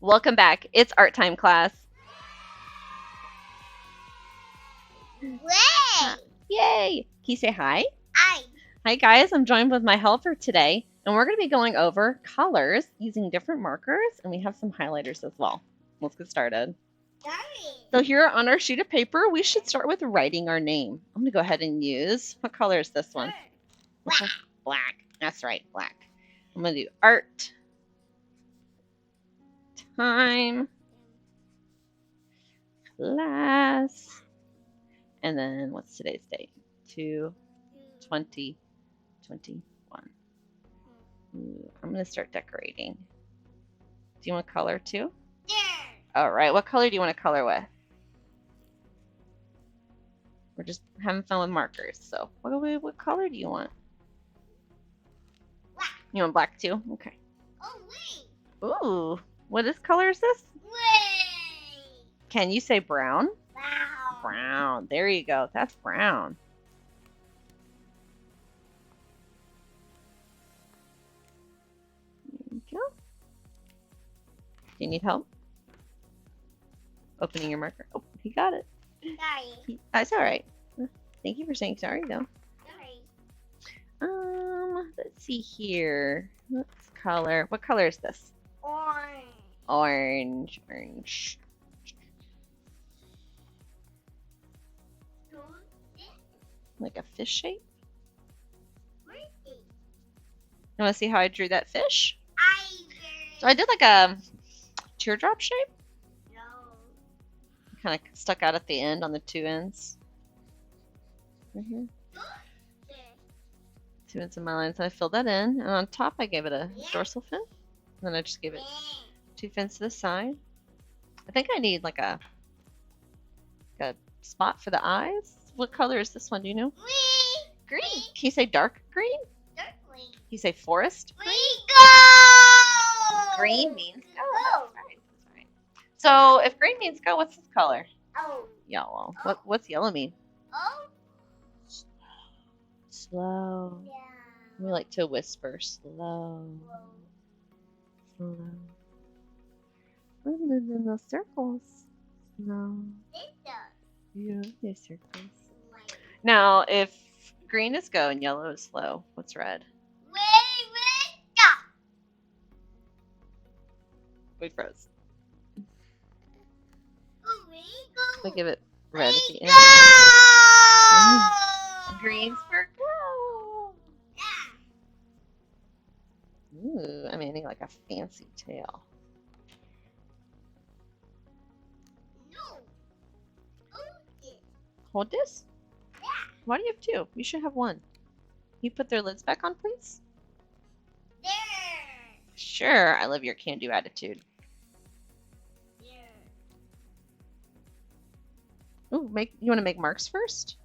Welcome back. It's art time class. Way! Yay! Can you say hi? I. Hi guys, I'm joined with my helper today, and we're going to be going over colors using different markers, and we have some highlighters as well. Let's get started. So here on our sheet of paper, we should start with writing our name. I'm going to go ahead and use, what color is this one? Black. Black. That's right, black. I'm going to do art, time, class, and then what's today's date? 2/20/21. I'm going to start decorating. Do you want color too? Yeah. All right. What color do you want to color with? We're just having fun with markers. So what color do you want? Black. You want black too? Okay. Oh, wait. Ooh. What color is this? Wait. Can you say brown? Wow. Brown. There you go. That's brown. There you go. Do you need help? Opening your marker. Oh, he got it. Sorry. That's all right. Thank you for saying sorry, though. Sorry. Let's see here. Let's color. What color is this? Orange. Orange. Orange. Like a fish shape. You want to see how I drew that fish? So I did like a teardrop shape. No. Kind of stuck out at the end on the two ends. Right here. Two ends of my line. So I filled that in. And on top I gave it a dorsal fin. And then I just gave it two fins to the side. I think I need like a spot for the eyes. What color is this one? Do you know? Green. Can you say dark green? Dark green. Can you say forest? We go! Green means go. Go. That's right. That's right. So if green means go, what's this color? Oh. Yellow. What's yellow mean? Oh. Slow. Yeah. We like to whisper slow. Slow. We're in those circles. Slow. Yeah, these circles. Now, if green is go and yellow is slow, what's red? We froze. I give it red at the end. Green's for go. Ooh, I'm adding like a fancy tail. Hold this? Yeah. Why do you have two? You should have one. Can you put their lids back on, please? There. Sure, I love your can-do attitude. Ooh, you want to make marks first?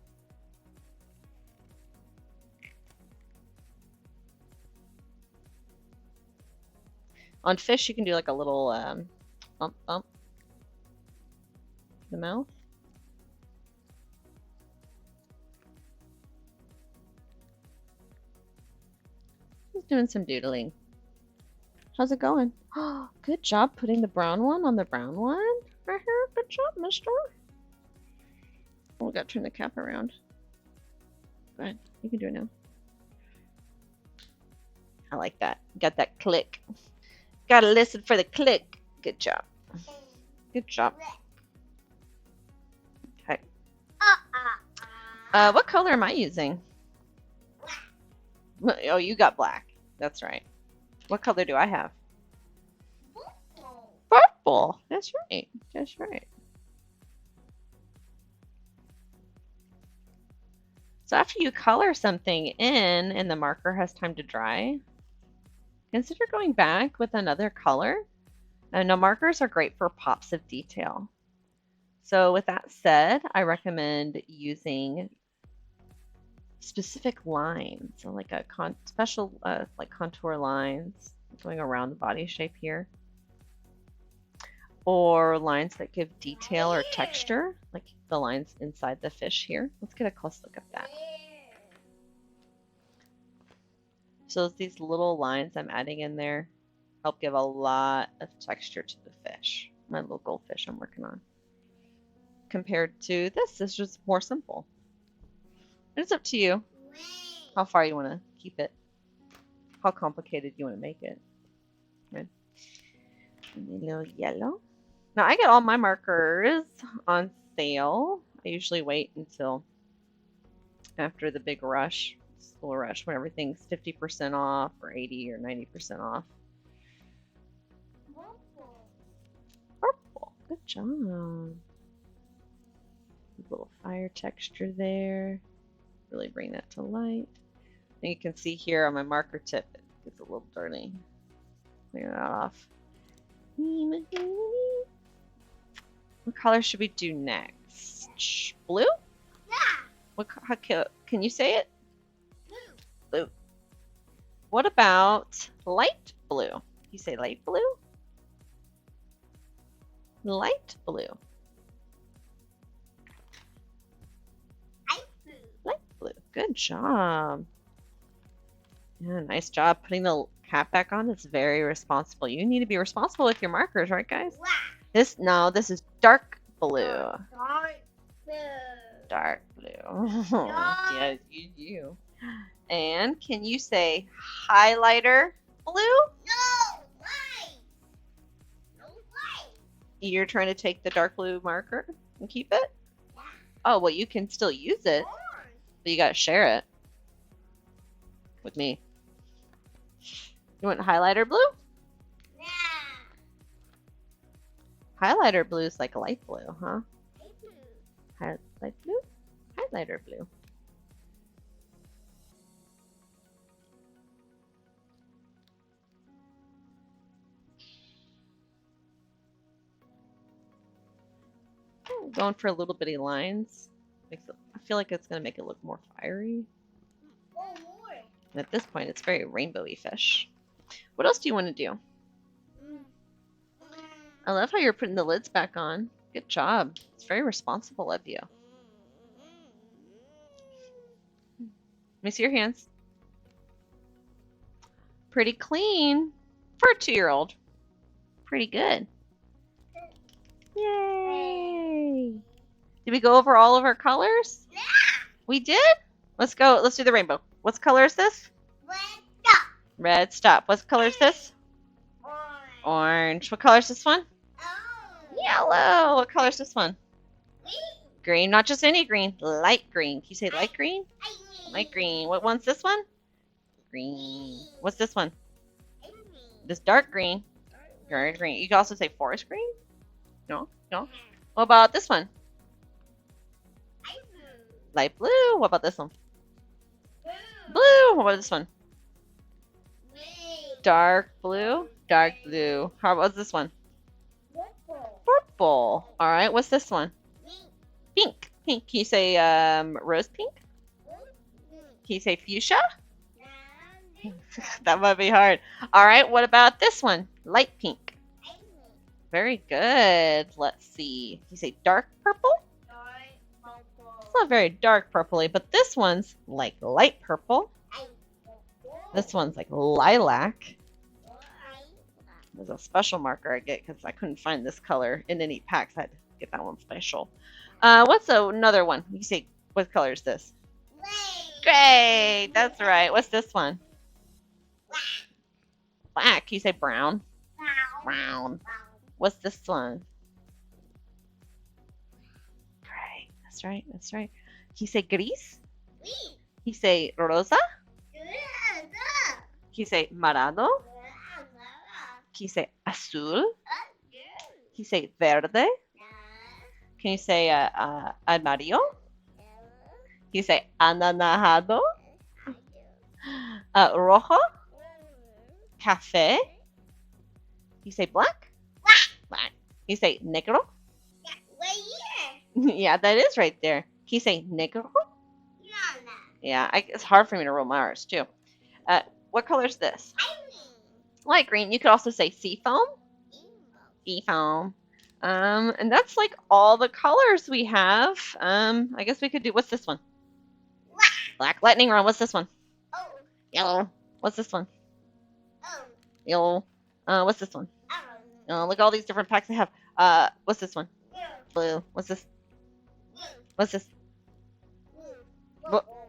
On fish, you can do like a little bump the mouth. Just doing some doodling. How's it going? Oh, good job putting the brown one on the brown one. Right here. Good job, mister. Oh, we gotta turn the cap around. Go ahead. You can do it now. I like that. Got that click. Gotta listen for the click. Good job. Good job. Okay. What color am I using? Oh, you got black. That's right. What color do I have? Purple. That's right. That's right. So after you color something in and the marker has time to dry, consider going back with another color. Now markers are great for pops of detail. So with that said, I recommend using specific lines, so like a special like contour lines going around the body shape here, or lines that give detail or texture, like the lines inside the fish here. Let's get a close look at that. So these little lines I'm adding in there help give a lot of texture to the fish. My little goldfish I'm working on. Compared to this, it's just more simple. And it's up to you how far you want to keep it, how complicated you want to make it. Right. And a little yellow. Now I get all my markers on sale. I usually wait until after the big rush, school rush, when everything's 50% off or 80 or 90% off. Purple. Good job. A little fire texture there. Really bring that to light. And you can see here on my marker tip, it gets a little dirty. Clear that off. What color should we do next? Blue? Yeah. Can you say it? Blue. Blue. What about light blue? You say light blue? Light blue. Light blue. Good job. Yeah, nice job putting the cap back on. It's very responsible. You need to be responsible with your markers, right, guys? Wow. This is dark blue. Dark blue. Dark blue. Yes, you. And can you say highlighter blue? No light. No light. You're trying to take the dark blue marker and keep it? Yeah. Oh, well, you can still use it, but you gotta share it with me. You want highlighter blue? Yeah. Highlighter blue is like light blue, huh? Light blue. Light blue? Highlighter blue. Going for little bitty lines. I feel like it's going to make it look more fiery. Oh, more. And at this point, it's very rainbowy fish. What else do you want to do? I love how you're putting the lids back on. Good job. It's very responsible of you. Let me see your hands. Pretty clean for a 2-year-old. Pretty good. Yay! Did we go over all of our colors? Yeah. We did? Let's go. Let's do the rainbow. What color is this? Red dot. Red. Stop. What color is this? Orange. Orange. What color is this one? Oh. Yellow. What color is this one? Green. Green. Not just any green. Light green. Can you say light green? Light green. What one's this one? Green. What's this one? This dark green. Dark green. You can also say forest green? No? No? What about this one? Light blue. What about this one? Blue. What about this one? Dark blue. Dark blue. How about this one? Purple. All right. What's this one? Pink. Pink. Can you say rose pink? Can you say fuchsia? That might be hard. All right. What about this one? Light pink. Very good. Let's see. Can you say dark purple? It's not very dark purpley, but this one's like light purple. This one's like lilac. There's a special marker I get because I couldn't find this color in any packs. I had to get that one special. What's another one? You say, what color is this? Gray. That's right. What's this one? Black. You say brown? Brown. What's this one? Gray. That's right. That's right. Can you say gris? Can you say rosa? Can you say morado? Can you say azul? Can you say verde? Can you say amarillo? Can you say anaranjado? Rojo? Café? Can you say black? Black. Can you say negro? Yeah, that is right there. Can you say negro? Yeah, it's hard for me to roll my R's too. What color is this? Light green. You could also say seafoam. Seafoam. And that's like all the colors we have. I guess we could do, what's this one? Black. Lightning round. What's this one? Yellow. What's this one? Yellow. What's this one? Look at all these different packs I have. What's this one? Blue. What's this? What's this?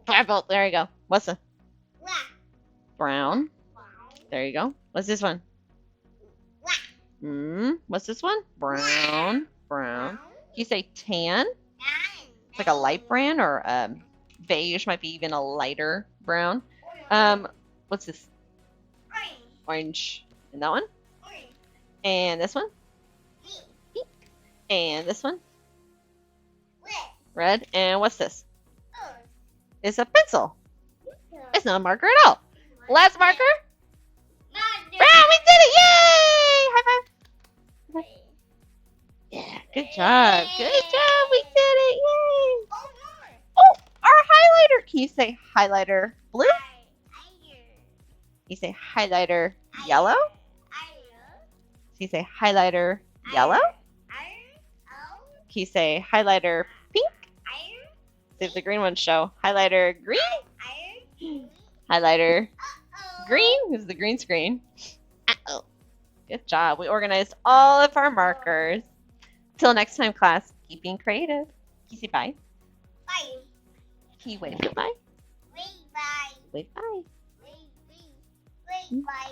Purple. There you go. What's this? Brown. There you go. What's this one? What's this one? Brown. Brown. You say tan? It's like a light brown or beige, might be even a lighter brown. What's this? Orange. And that one? And this one? Pink. And this one? Red. And what's this? It's a pencil. It's not a marker at all. Last marker? Brown, we did it! Yay! High five. Yeah, good job. Good job. We did it. Yay. Oh, our highlighter. Can you say highlighter blue? You say highlighter yellow? Can you say highlighter yellow? Can you say highlighter pink? See if the green ones show. Highlighter green? Highlighter green? This is the green screen. Uh-oh. Good job. We organized all of our markers. Till next time, class, keep being creative. Can you say bye? Bye. Can you wave goodbye? Bye. Wave bye. Bye. Bye.